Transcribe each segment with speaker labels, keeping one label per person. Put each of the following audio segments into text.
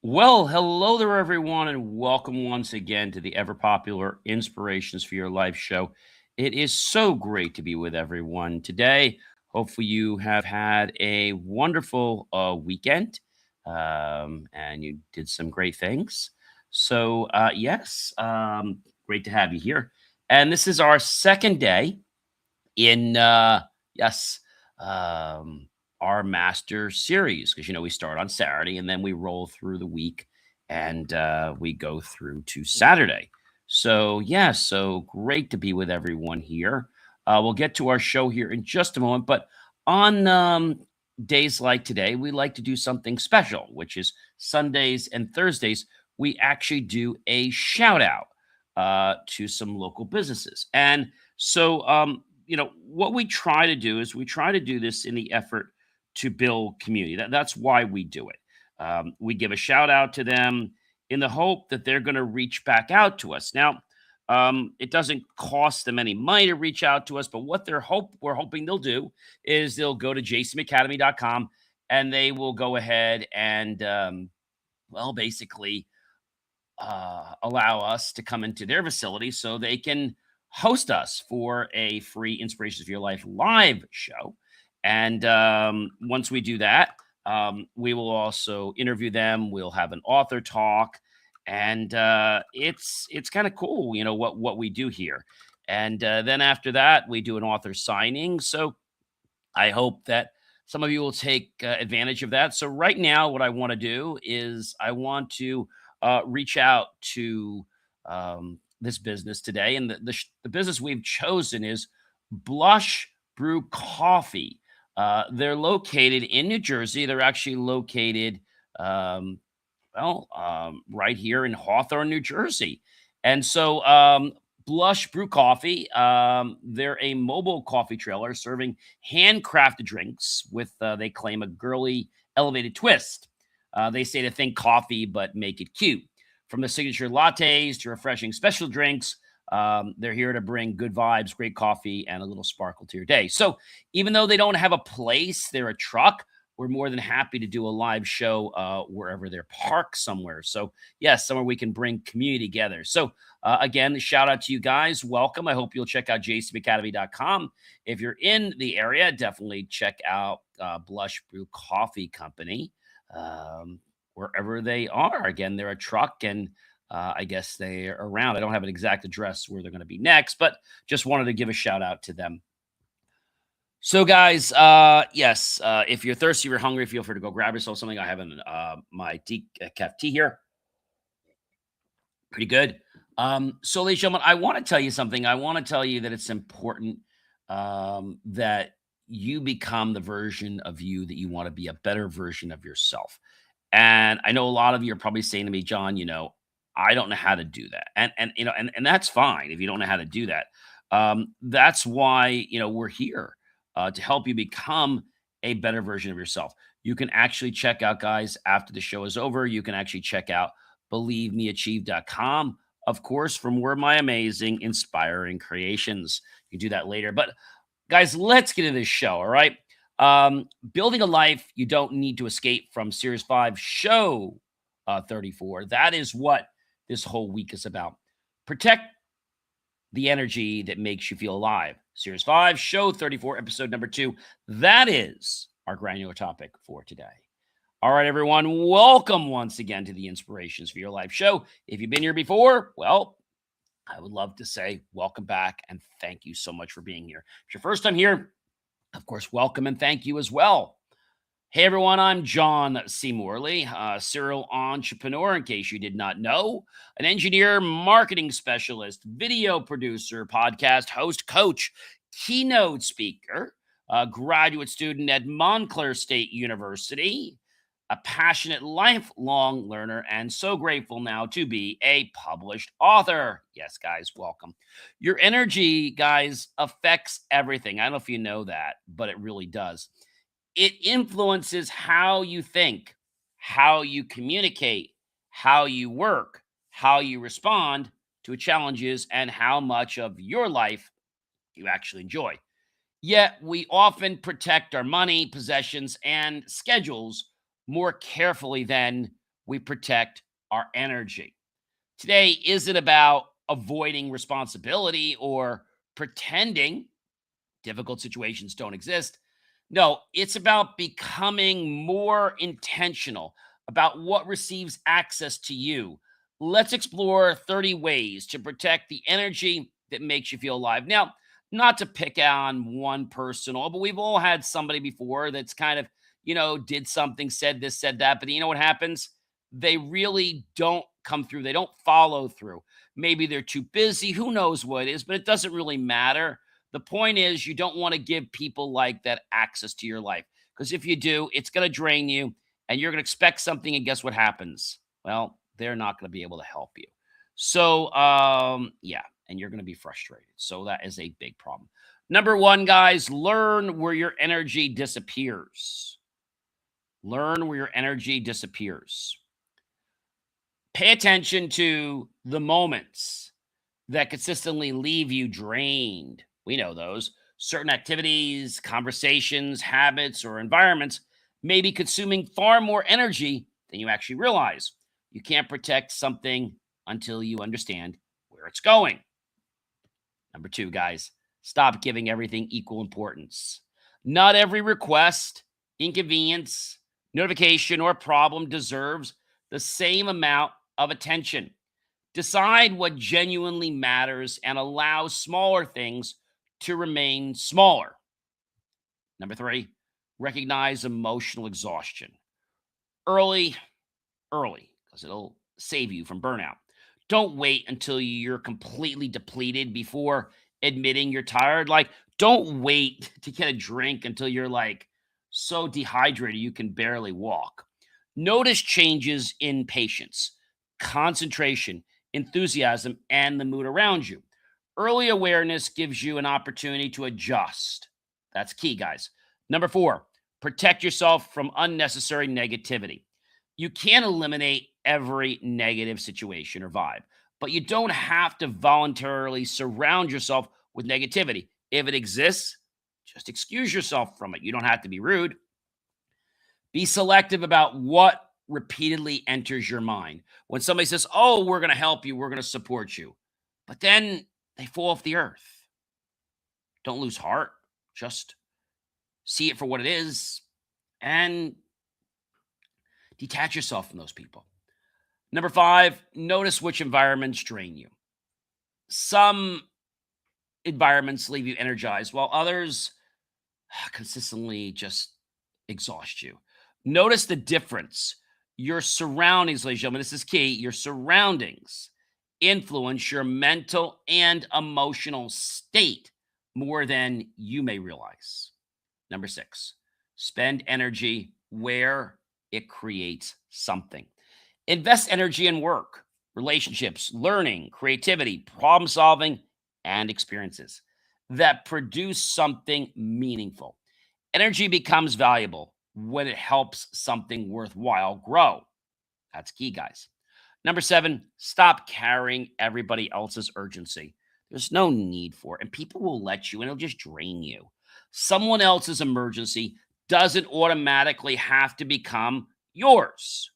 Speaker 1: Well, hello there, everyone, and welcome once again to the ever popular Inspirations for Your Life show. It is so great to be with everyone today. Hopefully, you have had a wonderful weekend and you did some great things. Yes, great to have you here. And this is our second day in yes um our master series, because we start on Saturday and then we roll through the week, and we go through to Saturday. So great to be with everyone here. We'll get to our show here in just a moment, but on days like today we like to do something special, which is Sundays and Thursdays we actually do a shout out to some local businesses. And what we try to do is we try to do this in the effort to build community. That's why we do it. We give a shout out to them in the hope that they're going to reach back out to us. Now, it doesn't cost them any money to reach out to us, but what we're hoping they'll do is they'll go to jsmacademy.com and they will go ahead and basically allow us to come into their facility so they can host us for a free Inspirations for Your Life live show. And once we do that, we will also interview them. We'll have an author talk, and it's kind of cool, what we do here. And then after that, we do an author signing. So I hope that some of you will take advantage of that. So right now, what I want to do is I want to reach out to this business today, and the business we've chosen is Blush Brew Coffee. They're located in New Jersey. They're actually located, right here in Hawthorne, New Jersey. And Blush Brew Coffee, they're a mobile coffee trailer serving handcrafted drinks with, they claim, a girly, elevated twist. They say to think coffee, but make it cute. From the signature lattes to refreshing special drinks, they're here to bring good vibes, great coffee, and a little sparkle to your day. So even though they don't have a place, they're a truck. We're more than happy to do a live show wherever they're parked somewhere. So, yes, somewhere we can bring community together. So, again, shout out to you guys. Welcome. I hope you'll check out jsmacademy.com. If you're in the area, definitely check out Blush Brew Coffee Company, wherever they are. Again, they're a truck, and I guess they're around. I don't have an exact address where they're going to be next, but just wanted to give a shout out to them. So, guys, yes, if you're thirsty, if you're hungry, feel free to go grab yourself something. I have my decaf tea here. Pretty good. So, ladies and gentlemen, I want to tell you something. I want to tell you that it's important that you become the version of you that you want to be, a better version of yourself. And I know a lot of you are probably saying to me, John, I don't know how to do that. And that's fine if you don't know how to do that. That's why, we're here to help you become a better version of yourself. You can actually check out, guys, after the show is over, you can actually check out believemeachieve.com, of course, for more of my amazing, inspiring creations. You can do that later. But guys, let's get into this show. All right. Building a life you don't need to escape from Series 5 show 34. That is what this whole week is about. Protect the energy that makes you feel alive. Series 5, Show 34, Episode number 2. That is our granular topic for today. All right, everyone, welcome once again to the Inspirations for Your Life show. If you've been here before, well, I would love to say welcome back and thank you so much for being here. If it's your first time here, of course, welcome and thank you as well. Hey, everyone, I'm John C. Morley, a serial entrepreneur, in case you did not know, an engineer, marketing specialist, video producer, podcast host, coach, keynote speaker, a graduate student at Montclair State University, a passionate lifelong learner, and so grateful now to be a published author. Yes, guys, welcome. Your energy, guys, affects everything. I don't know if you know that, but it really does. It influences how you think, how you communicate, how you work, how you respond to challenges, and how much of your life you actually enjoy. Yet we often protect our money, possessions, and schedules more carefully than we protect our energy. Today isn't about avoiding responsibility or pretending difficult situations don't exist. No, it's about becoming more intentional about what receives access to you. Let's explore 30 ways to protect the energy that makes you feel alive. Now, not to pick on one person, but we've all had somebody before that's kind of, did something, said this, said that, but you know what happens? They really don't come through. They don't follow through. Maybe they're too busy. Who knows what it is, but it doesn't really matter. The point is, you don't want to give people like that access to your life, because if you do, it's going to drain you and you're going to expect something. And guess what happens? Well, they're not going to be able to help you. So, yeah, and you're going to be frustrated. So, that is a big problem. Number one, guys, learn where your energy disappears. Learn where your energy disappears. Pay attention to the moments that consistently leave you drained. We know those. Certain activities, conversations, habits, or environments may be consuming far more energy than you actually realize. You can't protect something until you understand where it's going. Number two, guys, stop giving everything equal importance. Not every request, inconvenience, notification, or problem deserves the same amount of attention. Decide what genuinely matters and allow smaller things to remain smaller. Number three, recognize emotional exhaustion early, because it'll save you from burnout. Don't wait until you're completely depleted before admitting you're tired. Like, don't wait to get a drink until you're like so dehydrated you can barely walk. Notice changes in patience, concentration, enthusiasm, and the mood around you. Early awareness gives you an opportunity to adjust. That's key, guys. Number four, protect yourself from unnecessary negativity. You can't eliminate every negative situation or vibe, but you don't have to voluntarily surround yourself with negativity. If it exists, just excuse yourself from it. You don't have to be rude. Be selective about what repeatedly enters your mind. When somebody says, "Oh, we're going to help you, we're going to support you," but then they fall off the earth, don't lose heart. Just see it for what it is and detach yourself from those people. Number five, notice which environments drain you. Some environments leave you energized, while others consistently just exhaust you. Notice the difference. Your surroundings, ladies and gentlemen, this is key. Your surroundings influence your mental and emotional state more than you may realize. Number six, spend energy where it creates something. Invest energy in work, relationships, learning, creativity, problem solving, and experiences that produce something meaningful. Energy becomes valuable when it helps something worthwhile grow. That's key, guys. Number seven, stop carrying everybody else's urgency. There's no need for it, and people will let you, and it'll just drain you. Someone else's emergency doesn't automatically have to become yours.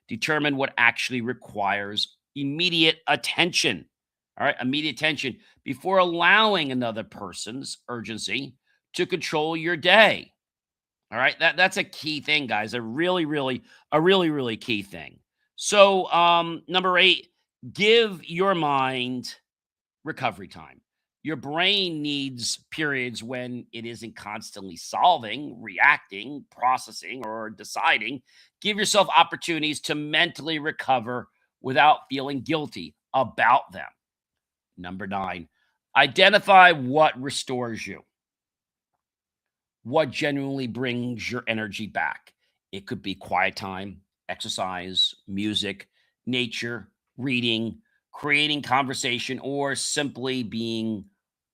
Speaker 1: Determine what actually requires immediate attention. All right, immediate attention before allowing another person's urgency to control your day. All right, that's a key thing, guys. A really, really key thing. So, number eight, give your mind recovery time. Your brain needs periods when it isn't constantly solving, reacting, processing, or deciding. Give yourself opportunities to mentally recover without feeling guilty about them. Number nine, identify what restores you, what genuinely brings your energy back. It could be quiet time, exercise, music, nature, reading, creating conversation, or simply being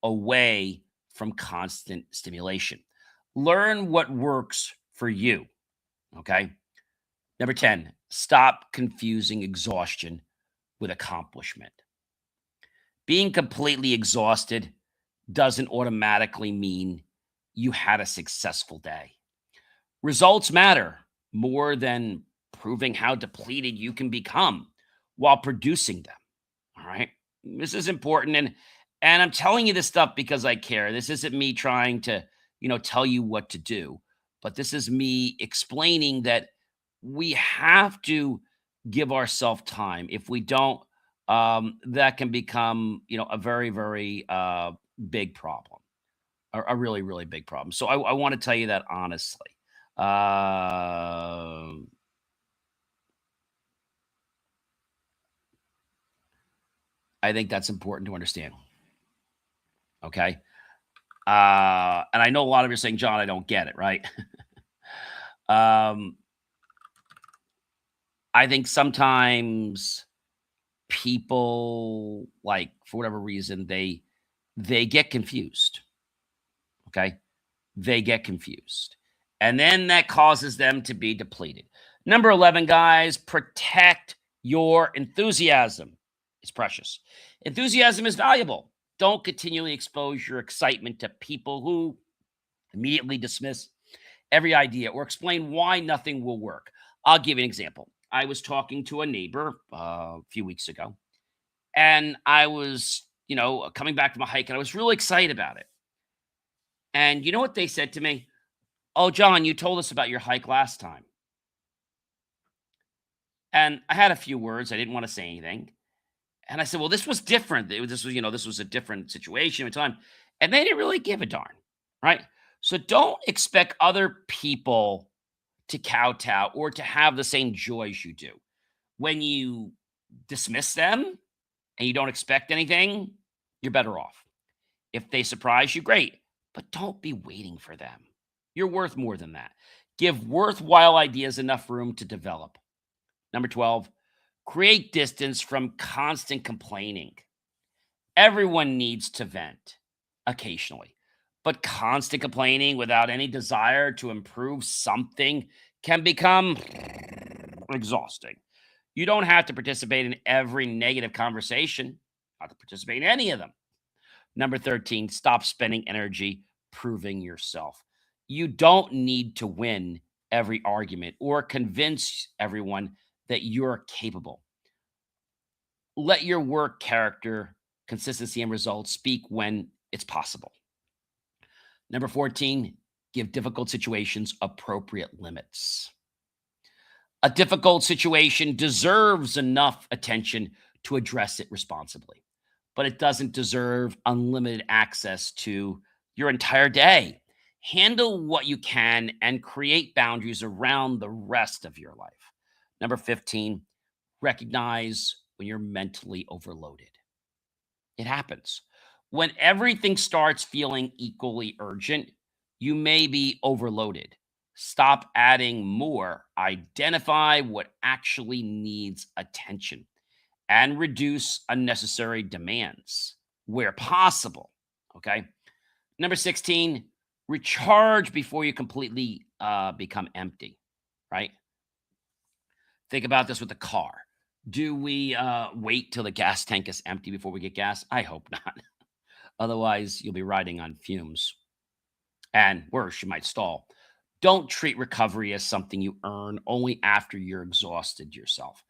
Speaker 1: away from constant stimulation. Learn what works for you. Okay. Number 10, stop confusing exhaustion with accomplishment. Being completely exhausted doesn't automatically mean you had a successful day. Results matter more than proving how depleted you can become while producing them. All right. This is important. And I'm telling you this stuff because I care. This isn't me trying to, tell you what to do, but this is me explaining that we have to give ourselves time. If we don't, that can become, a very, very big problem, a really, really big problem. So I want to tell you that honestly. Um I think that's important to understand. Okay. And I know a lot of you are saying, John, I don't get it, right? um, I think sometimes people, like, for whatever reason, they get confused. Okay. They get confused. And then that causes them to be depleted. Number 11, guys, protect your enthusiasm. It's precious. Enthusiasm is valuable. Don't continually expose your excitement to people who immediately dismiss every idea or explain why nothing will work. I'll give you an example. I was talking to a neighbor a few weeks ago, and I was, coming back from a hike, and I was really excited about it. And you know what they said to me? Oh, John, you told us about your hike last time. And I had a few words. I didn't want to say anything. And I said, well, this was different. This was a different situation at the time. And they didn't really give a darn. Right. So don't expect other people to kowtow or to have the same joys you do. When you dismiss them and you don't expect anything, you're better off. If they surprise you, great, but don't be waiting for them. You're worth more than that. Give worthwhile ideas enough room to develop. Number 12, create distance from constant complaining. Everyone needs to vent occasionally, but constant complaining without any desire to improve something can become exhausting. You don't have to participate in every negative conversation, not to participate in any of them. Number 13, stop spending energy proving yourself. You don't need to win every argument or convince everyone that you're capable. Let your work character, consistency, and results speak when it's possible. Number 14, give difficult situations appropriate limits. A difficult situation deserves enough attention to address it responsibly, but it doesn't deserve unlimited access to your entire day. Handle what you can and create boundaries around the rest of your life. Number 15, recognize when you're mentally overloaded. It happens. When everything starts feeling equally urgent, you may be overloaded. Stop adding more. Identify what actually needs attention and reduce unnecessary demands where possible. Okay. Number 16, recharge before you completely become empty, right? Think about this with the car. Do we wait till the gas tank is empty before we get gas? I hope not. Otherwise, you'll be riding on fumes. And worse, you might stall. Don't treat recovery as something you earn only after you're exhausted yourself.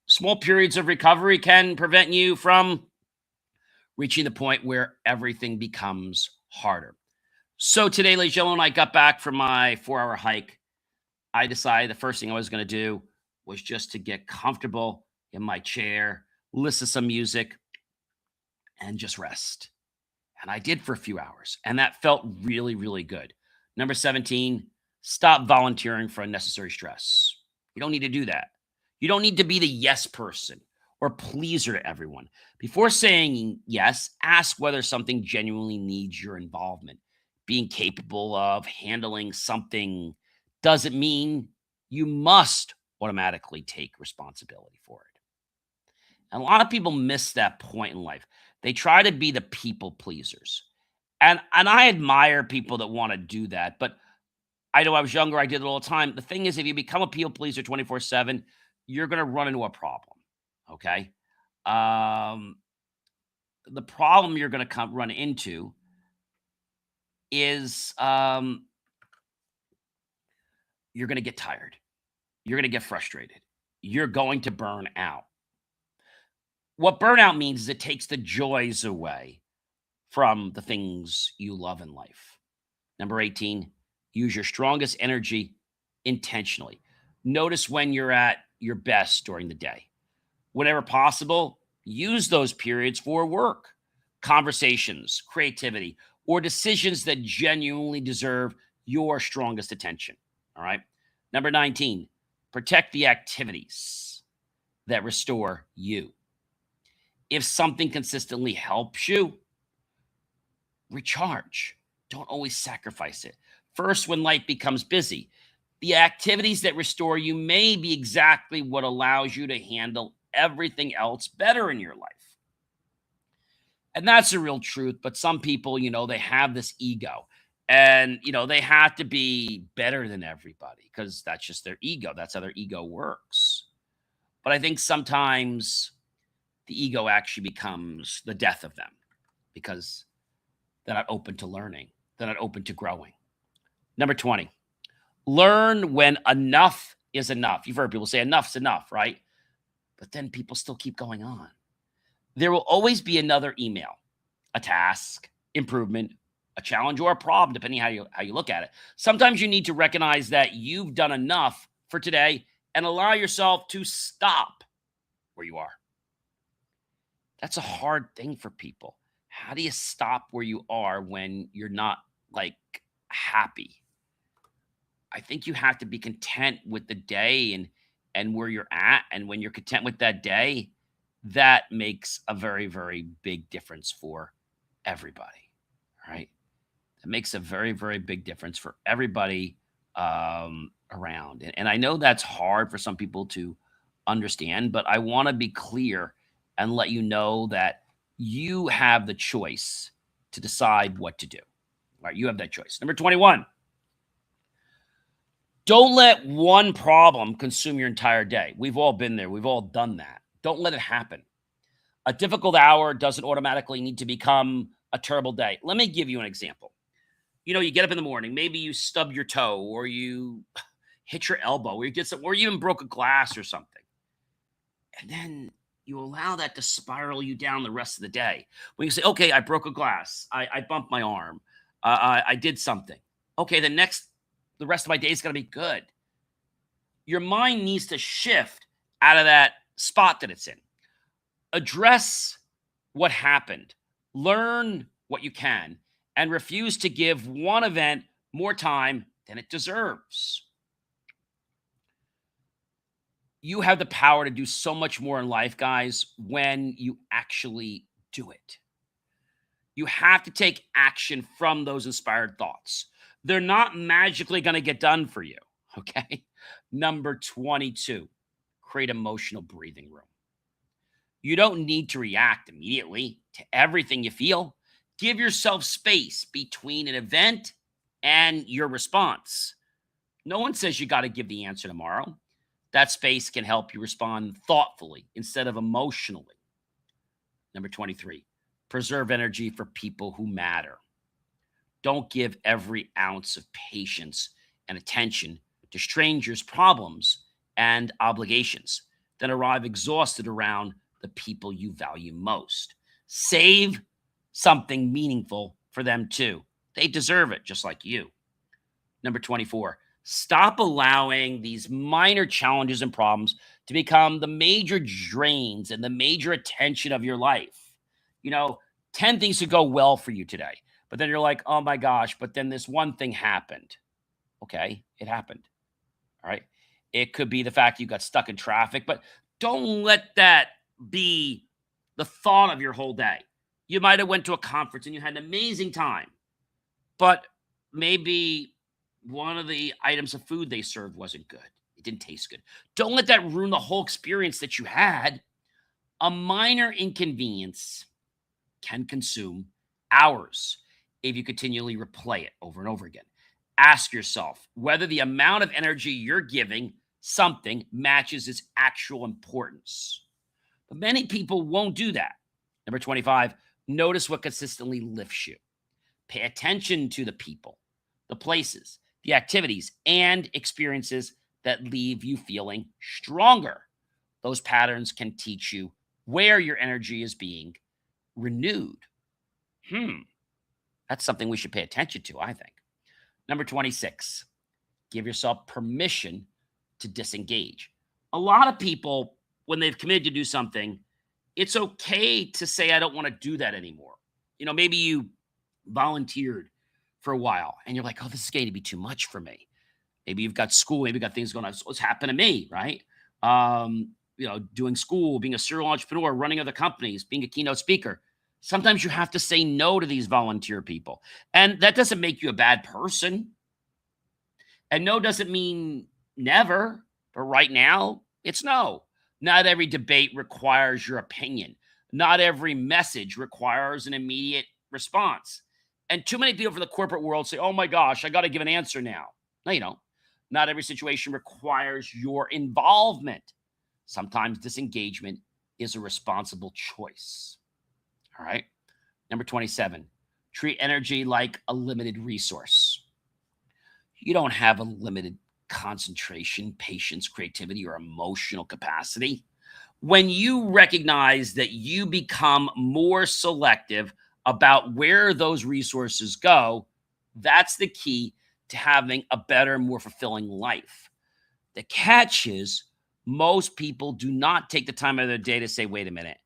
Speaker 1: Small periods of recovery can prevent you from reaching the point where everything becomes harder. So today, ladies and gentlemen, I got back from my 4-hour hike. I decided the first thing I was going to do was just to get comfortable in my chair, listen to some music, and just rest. And I did for a few hours, and that felt really, really good. Number 17, stop volunteering for unnecessary stress. You don't need to do that. You don't need to be the yes person or pleaser to everyone. Before saying yes, ask whether something genuinely needs your involvement. Being capable of handling something doesn't mean you must automatically take responsibility for it. And a lot of people miss that point in life. They try to be the people pleasers. And I admire people that want to do that, but I know I was younger, I did it all the time. The thing is, if you become a people pleaser 24/7, you're going to run into a problem. Okay? Um the problem you're going to come run into is you're going to get tired. you're going to get frustrated. You're going to burn out. What burnout means is it takes the joys away from the things you love in life. Number 18, use your strongest energy intentionally. Notice when you're at your best during the day. Whenever possible, use those periods for work, conversations, creativity, or decisions that genuinely deserve your strongest attention. All right. Number 19, protect the activities that restore you. If something consistently helps you, recharge. Don't always sacrifice it. First, when life becomes busy, the activities that restore you may be exactly what allows you to handle everything else better in your life. And that's the real truth. But some people, they have this ego and, they have to be better than everybody because that's just their ego. That's how their ego works. But I think sometimes the ego actually becomes the death of them because they're not open to learning. They're not open to growing. Number 20, learn when enough is enough. You've heard people say enough's enough, right? But then people still keep going on. There will always be another email, a task, improvement, a challenge, or a problem, depending how you look at it. Sometimes you need to recognize that you've done enough for today and allow yourself to stop where you are. That's a hard thing for people. How do you stop where you are when you're not happy? I think you have to be content with the day and where you're at. And when you're content with that day, that makes a very, very big difference for everybody. Right? It makes a very, very big difference for everybody around. And I know that's hard for some people to understand, but I want to be clear and let you know that you have the choice to decide what to do. All right, you have that choice. Number 21, don't let one problem consume your entire day. We've all been there. We've all done that. Don't let it happen. A difficult hour doesn't automatically need to become a terrible day. Let me give you an example. You get up in the morning, maybe you stub your toe or you hit your elbow or you did something, or you even broke a glass or something. And then you allow that to spiral you down the rest of the day. When you say, okay, I broke a glass, I bumped my arm, I did something. Okay, the rest of my day is going to be good. Your mind needs to shift out of that spot that it's in. Address what happened. Learn what you can and refuse to give one event more time than it deserves. You have the power to do so much more in life, guys, when you actually do it. You have to take action from those inspired thoughts. They're not magically going to get done for you, okay? Number 22, create emotional breathing room. You don't need to react immediately to everything you feel. Give yourself space between an event and your response. No one says you got to give the answer tomorrow. That space can help you respond thoughtfully instead of emotionally. Number 23, preserve energy for people who matter. Don't give every ounce of patience and attention to strangers' problems and obligations, then arrive exhausted around the people you value most. Save something meaningful for them too. They deserve it just like you. Number 24, stop allowing these minor challenges and problems to become the major drains and the major attention of your life. 10 things could go well for you today, but then you're like, oh my gosh, but then this one thing happened. Okay, it happened. All right. It could be the fact you got stuck in traffic, but don't let that be the thought of your whole day. You might have went to a conference and you had an amazing time, but maybe one of the items of food they served wasn't good. It didn't taste good. Don't let that ruin the whole experience that you had. A minor inconvenience can consume hours if you continually replay it over and over again. Ask yourself whether the amount of energy you're giving something matches its actual importance. But many people won't do that. Number 25, notice what consistently lifts you. Pay attention to the people, the places, the activities, and experiences that leave you feeling stronger. Those patterns can teach you where your energy is being renewed. Hmm, that's something we should pay attention to, I think. Number 26, give yourself permission to disengage. A lot of people, when they've committed to do something, it's okay to say, I don't want to do that anymore. Maybe you volunteered for a while and you're like, oh, this is going to be too much for me. Maybe you've got school, maybe you've got things going on. It's what's happened to me, right? Doing school, being a serial entrepreneur, running other companies, being a keynote speaker. Sometimes you have to say no to these volunteer people. And that doesn't make you a bad person. And no doesn't mean never, but right now, it's no. Not every debate requires your opinion. Not every message requires an immediate response. And too many people from the corporate world say, oh my gosh, I got to give an answer now. No, you don't. Not every situation requires your involvement. Sometimes disengagement is a responsible choice. All right. Number 27, treat energy like a limited resource. You don't have a limited concentration, patience, creativity, or emotional capacity. When you recognize that you become more selective about where those resources go, that's the key to having a better, more fulfilling life. The catch is most people do not take the time out of their day to say, wait a minute,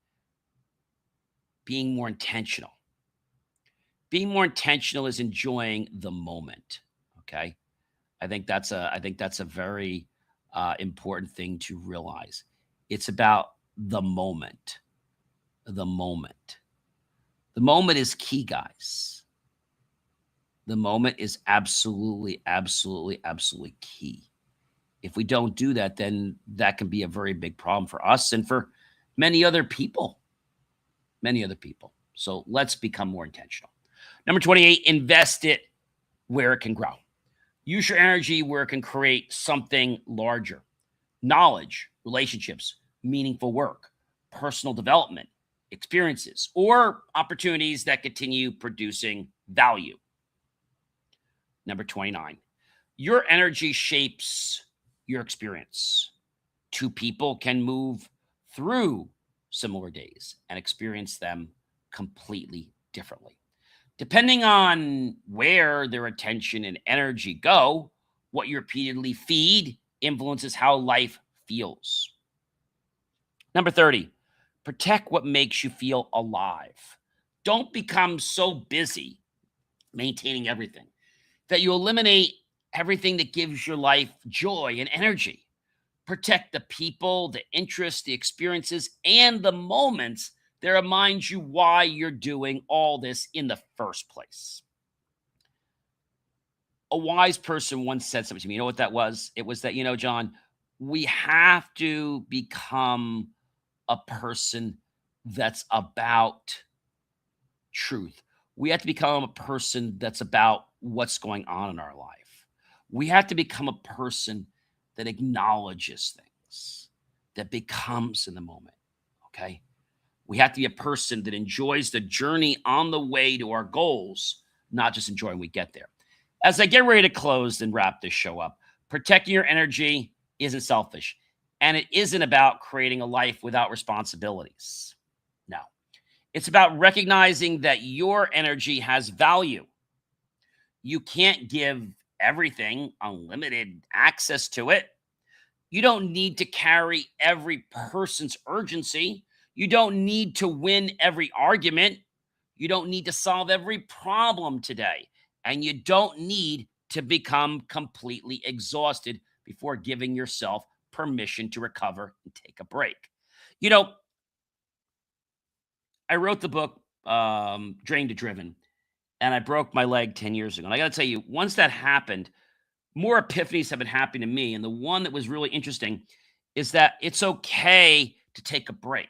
Speaker 1: being more intentional. Being more intentional is enjoying the moment. Okay. I think that's a very important thing to realize. It's about the moment. The moment. The moment is key, guys. The moment is absolutely, absolutely, absolutely key. If we don't do that, then that can be a very big problem for us and for many other people. Many other people. So let's become more intentional. Number 28, invest it where it can grow. Use your energy where it can create something larger. Knowledge, relationships, meaningful work, personal development, experiences, or opportunities that continue producing value. Number 29, your energy shapes your experience. Two people can move through similar days and experience them completely differently. Depending on where their attention and energy go, what you repeatedly feed influences how life feels. Number 30, protect what makes you feel alive. Don't become so busy maintaining everything that you eliminate everything that gives your life joy and energy. Protect the people, the interests, the experiences, and the moments that remind you why you're doing all this in the first place. A wise person once said something to me. You know what that was? It was that, John, we have to become a person that's about truth. We have to become a person that's about what's going on in our life. We have to become a person that acknowledges things, that becomes in the moment. Okay. We have to be a person that enjoys the journey on the way to our goals, not just enjoying we get there. As I get ready to close and wrap this show up, protecting your energy isn't selfish, and it isn't about creating a life without responsibilities. No, it's about recognizing that your energy has value. You can't give everything unlimited access to it. You don't need to carry every person's urgency. You don't need to win every argument. You don't need to solve every problem today. And you don't need to become completely exhausted before giving yourself permission to recover and take a break. You know, I wrote the book, Drained to Driven, and I broke my leg 10 years ago. And I got to tell you, once that happened, more epiphanies have been happening to me. And the one that was really interesting is that it's okay to take a break.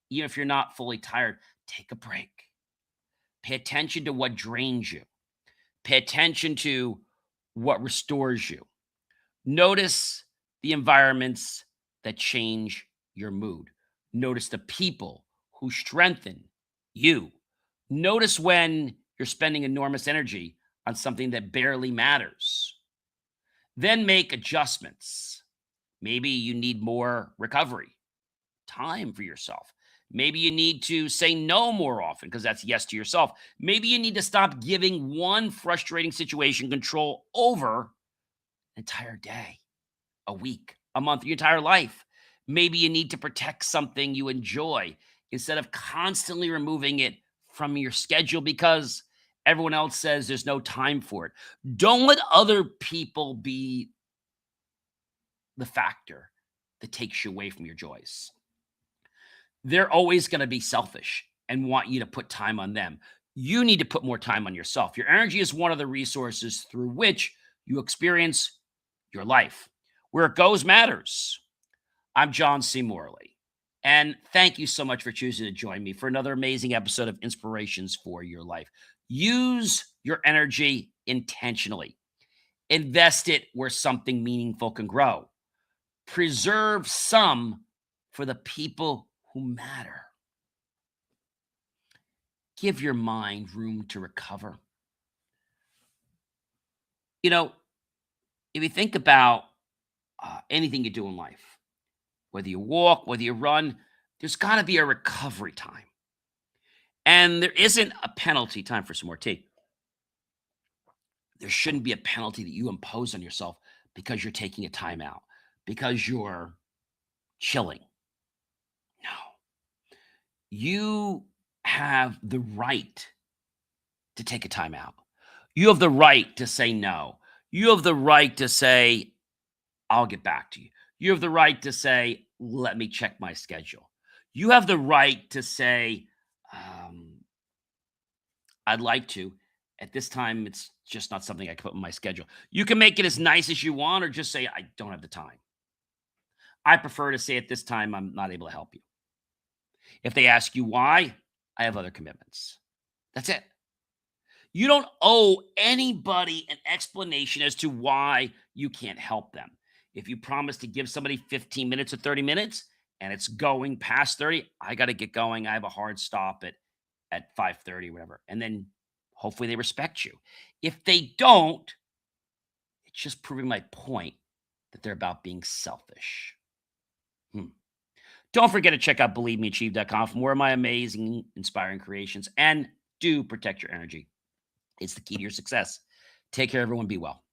Speaker 1: Even if you're not fully tired, take a break. Pay attention to what drains you. Pay attention to what restores you. Notice the environments that change your mood. Notice the people who strengthen you. Notice when you're spending enormous energy on something that barely matters. Then make adjustments. Maybe you need more recovery, time for yourself. Maybe you need to say no more often because that's yes to yourself. Maybe you need to stop giving one frustrating situation control over an entire day, a week, a month, your entire life. Maybe you need to protect something you enjoy instead of constantly removing it from your schedule because everyone else says there's no time for it. Don't let other people be the factor that takes you away from your joys. They're always going to be selfish and want you to put time on them. You need to put more time on yourself. Your energy is one of the resources through which you experience your life. Where it goes matters. I'm John C. Morley. And thank you so much for choosing to join me for another amazing episode of Inspirations for Your Life. Use your energy intentionally. Invest it where something meaningful can grow. Preserve some for the people who matter. Give your mind room to recover. You know, if you think about anything you do in life, whether you walk, whether you run, there's got to be a recovery time. And there isn't a penalty time for some more tea. There shouldn't be a penalty that you impose on yourself because you're taking a time out, because you're chilling. No. You have the right to take a time out. You have the right to say no. You have the right to say, I'll get back to you. You have the right to say, let me check my schedule. You have the right to say, I'd like to. At this time, it's just not something I can put in my schedule. You can make it as nice as you want or just say, I don't have the time. I prefer to say at this time, I'm not able to help you. If they ask you why, I have other commitments. That's it. You don't owe anybody an explanation as to why you can't help them. If you promise to give somebody 15 minutes or 30 minutes and it's going past 30, I got to get going. I have a hard stop at 5:30, whatever. And then hopefully they respect you. If they don't, it's just proving my point that they're about being selfish. Don't forget to check out believemeachieve.com for more of my amazing, inspiring creations. And do protect your energy. It's the key to your success. Take care, everyone. Be well.